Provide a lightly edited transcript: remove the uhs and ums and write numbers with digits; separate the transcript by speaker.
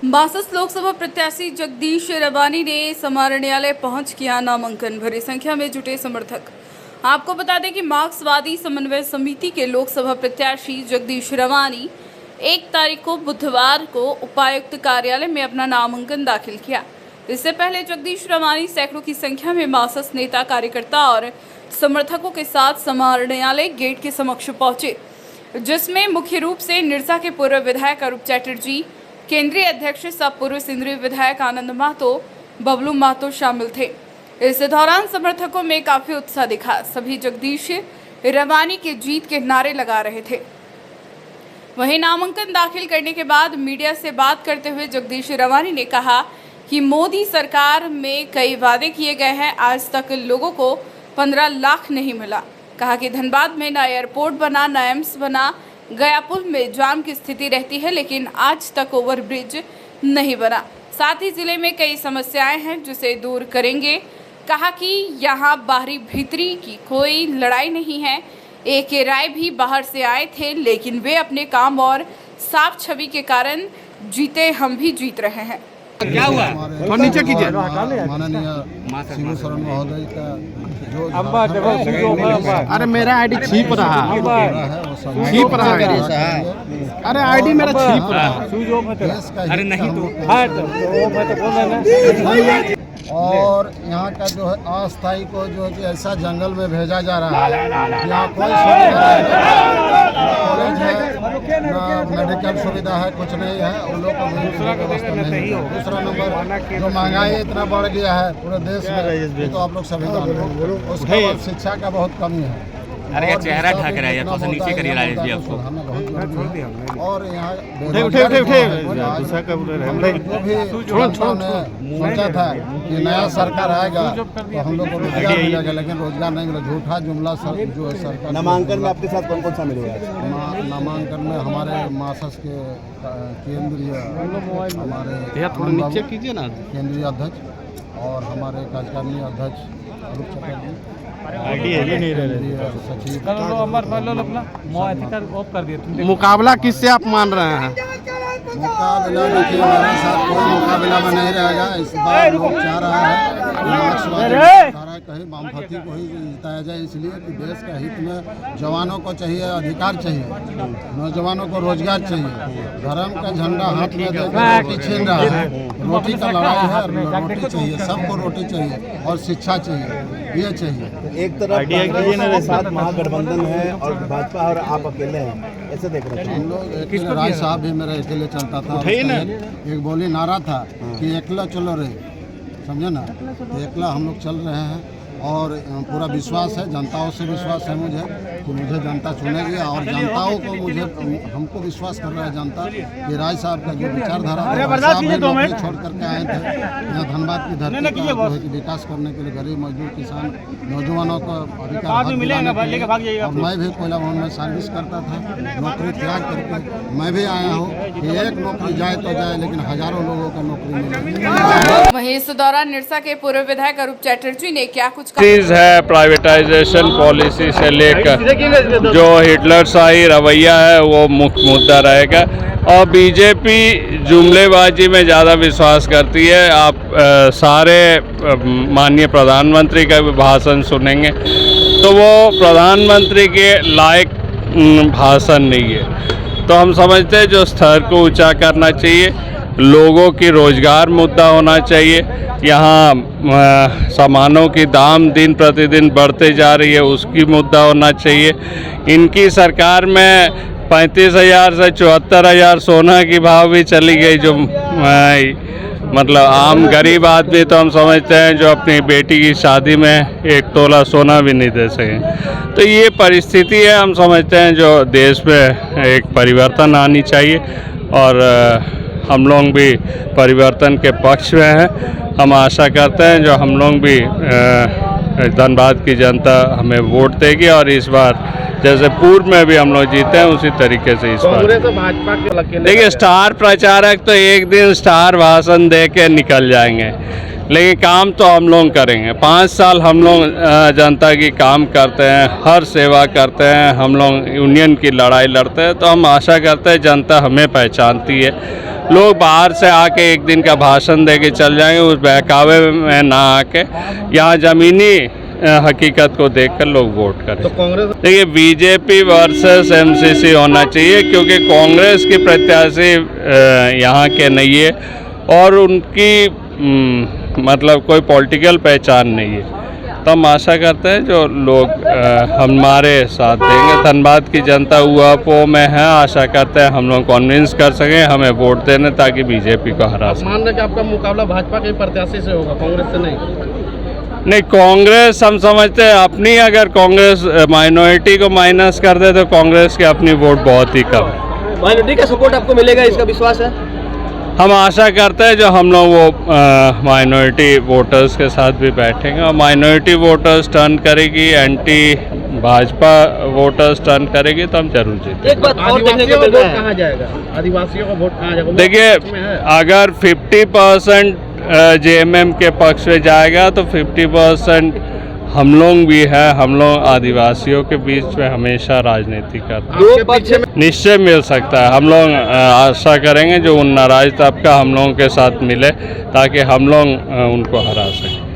Speaker 1: बासठ लोकसभा प्रत्याशी जगदीश रवानी ने समाहरण न्यायालय पहुंच किया नामांकन। भरी संख्या में जुटे समर्थक। आपको बता दें कि मार्क्सवादी समन्वय समिति के लोकसभा प्रत्याशी जगदीश रवानी 1 तारीख को बुधवार को उपायुक्त कार्यालय में अपना नामांकन दाखिल किया। इससे पहले जगदीश रवानी सैकड़ों की संख्या में मार्क्सिस्ट नेता, कार्यकर्ता और समर्थकों के साथ समाहरण न्यायालय गेट के समक्ष पहुंचे, जिसमें मुख्य रूप से निरसा के पूर्व विधायक अरूप चैटर्जी, केंद्रीय अध्यक्ष सह पूर्व सिंदरी विधायक आनंद महतो, बबलू महतो शामिल थे। इस दौरान समर्थकों में काफी उत्साह दिखा। सभी जगदीश रवानी के जीत के नारे लगा रहे थे। वहीं नामांकन दाखिल करने के बाद मीडिया से बात करते हुए जगदीश रवानी ने कहा कि मोदी सरकार में कई वादे किए गए हैं, आज तक लोगों को 15 लाख नहीं मिला। कहा कि धनबाद में ना एयरपोर्ट बना, ना एम्स बना, गया पुल में जाम की स्थिति रहती है, लेकिन आज तक ओवरब्रिज नहीं बना। साथ ही जिले में कई समस्याएं हैं जिसे दूर करेंगे। कहा कि यहाँ बाहरी भीतरी की कोई लड़ाई नहीं है। एक राय भी बाहर से आए थे, लेकिन वे अपने काम और साफ छवि के कारण जीते, हम भी जीत रहे हैं।
Speaker 2: क्या हुआ? और नीचे कीजिए।
Speaker 3: माननीय शिबू सोरेन महोदय का जो
Speaker 2: अरे मेरा आईडी छीप रहा है। अरे आईडी मेरा छीप रहा।
Speaker 3: अरे नहीं तो और यहाँ का जो है अस्थायी को जो है कि ऐसा जंगल में भेजा जा रहा है, यहाँ कोई सुविधा कॉलेज है ना, मेडिकल सुविधा है, कुछ नहीं है। उन लोग को व्यवस्था नहीं है। दूसरा नंबर जो महंगाई इतना बढ़ गया है पूरे देश में, तो आप लोग सभी जानते हैं। उसके बाद शिक्षा का बहुत कमी है।
Speaker 4: अरे चेहरा ढक रहा है, थोड़ा सा नीचे करिए राजेश जी आपको।
Speaker 3: और यहाँ
Speaker 2: उठे
Speaker 3: सोचा था कि नया सरकार आएगा तो हम लोग को रोजगार मिलेगा, लेकिन रोजगार नहीं मिला। झूठा जुमला जो है सरकार।
Speaker 5: नामांकन में आपके साथ कौन कौन शामिल हुआ?
Speaker 3: नामांकन में हमारे मार्क्सिस्ट के केंद्रीय हमारे
Speaker 2: कीजिए ना
Speaker 3: केंद्रीय अध्यक्ष और हमारे कार्यकारिणी अध्यक्ष अरूप चैटर्जी,
Speaker 2: मुकाबला किससे आप मान रहे हैं?
Speaker 3: मुकाबला देखिए, हमारे साथ कोई मुकाबला में नहीं रहेगा। इस बार लोग चाह रहा है मार्क्सवादी कहीं वामपंथी को ही जिताया जाए, इसलिए कि देश का हित में जवानों को चाहिए अधिकार चाहिए, नौजवानों को रोजगार चाहिए। धर्म का झंडा हाथ में देकर रोटी छीन रहा है। रोटी का लड़ाई है, रोटी चाहिए, सबको रोटी चाहिए और शिक्षा चाहिए, ये चाहिए।
Speaker 5: एक तरफ साथ महागठबंधन है और भाजपा और आप अकेले हैं, ऐसे देख रहे हैं
Speaker 3: हम लोग। राय साहब भी मेरा अकेले चलता था। एक बोली नारा था कि एकला चलो रे, समझे ना, तो एकला हम लोग चल रहे हैं। और पूरा विश्वास है, जनताओं से विश्वास है मुझे कि मुझे जनता चुनेगी। और जनताओं को हमको विश्वास कर रहा है जनता कि राय साहब का जो विचारधारा छोड़ करके आए थे यहाँ धनबाद की धरती का कि विकास करने के लिए गरीब मजदूर किसान नौजवानों को अधिकार दिलाने के लिए। और मैं भी कोयला भवन में सर्विस करता था, नौकरी त्याग करके मैं भी आया हूँ कि एक नौकरी जाए तो जाए, लेकिन हजारों लोगों को नौकरी मिले।
Speaker 1: वहीं इस दौरान निरसा के पूर्व विधायक अरूप चैटर्जी ने क्या कुछ
Speaker 6: चीज़ है। प्राइवेटाइजेशन पॉलिसी से लेकर जो हिटलरशाही रवैया है वो मुख्य मुद्दा रहेगा। और बीजेपी जुमलेबाजी में ज़्यादा विश्वास करती है। आप सारे माननीय प्रधानमंत्री का भी भाषण सुनेंगे तो वो प्रधानमंत्री के लायक भाषण नहीं है। तो हम समझते हैं जो स्तर को ऊंचा करना चाहिए, लोगों की रोजगार मुद्दा होना चाहिए। यहाँ सामानों की दाम दिन प्रतिदिन बढ़ते जा रही है, उसकी मुद्दा होना चाहिए। इनकी सरकार में 35,000 से 74,000 सोना की भाव भी चली गई, जो मतलब आम गरीब आदमी तो हम समझते हैं जो अपनी बेटी की शादी में 1 तोला सोना भी नहीं दे सकें। तो ये परिस्थिति है, हम समझते हैं जो देश में एक परिवर्तन आनी चाहिए और हम लोग भी परिवर्तन के पक्ष में हैं। हम आशा करते हैं जो हम लोग भी धनबाद की जनता हमें वोट देगी और इस बार जैसे पूर्व में भी हम लोग जीते हैं उसी तरीके से इस बार। देखिए, स्टार प्रचारक तो एक दिन स्टार भाषण दे के निकल जाएंगे, लेकिन काम तो हम लोग करेंगे। 5 साल हम लोग जनता की काम करते हैं, हर सेवा करते हैं, हम लोग यूनियन की लड़ाई लड़ते हैं। तो हम आशा करते हैं जनता हमें पहचानती है लोग बाहर से आके एक दिन का भाषण दे के चल जाएंगे, उस बहकावे में ना आके यहाँ ज़मीनी हकीकत को देखकर लोग वोट करें।
Speaker 5: तो कांग्रेस
Speaker 6: देखिए बीजेपी वर्सेस एमसीसी होना चाहिए, क्योंकि कांग्रेस की प्रत्याशी यहाँ के नहीं है और उनकी मतलब कोई पॉलिटिकल पहचान नहीं है। तो हम आशा करते हैं जो लोग हमारे साथ देंगे। धनबाद की जनता UFO में है, आशा करते हैं हम लोग कन्विंस कर सकें हमें वोट देने, ताकि बीजेपी को हरा सकें।
Speaker 2: मान रहे कि आपका मुकाबला भाजपा के प्रत्याशी से होगा, कांग्रेस से नहीं?
Speaker 6: कांग्रेस हम समझते हैं अपनी, अगर कांग्रेस माइनॉरिटी को माइनस कर दे तो कांग्रेस की अपनी वोट बहुत ही कम है।
Speaker 2: माइनॉरिटी का सपोर्ट आपको मिलेगा, इसका विश्वास है?
Speaker 6: हम आशा करते हैं जो हम लोग वो माइनॉरिटी वोटर्स के साथ भी बैठेंगे और माइनॉरिटी वोटर्स टर्न करेगी, एंटी भाजपा वोटर्स टर्न करेगी तो हम जरूर जीतेंगे।
Speaker 2: एक बात और देखने को मिल रहा है, कहाँ जाएगा आदिवासियों का वोट, कहाँ जाएगा?
Speaker 6: देखिए अगर 50% JMM के पक्ष में जाएगा तो 50% हम लोग भी है। हम लोग आदिवासियों के बीच में हमेशा राजनीति करते हैं, निश्चय मिल सकता है। हम लोग आशा करेंगे जो उन नाराज तबका हम लोगों के साथ मिले, ताकि हम लोग उनको हरा सकें।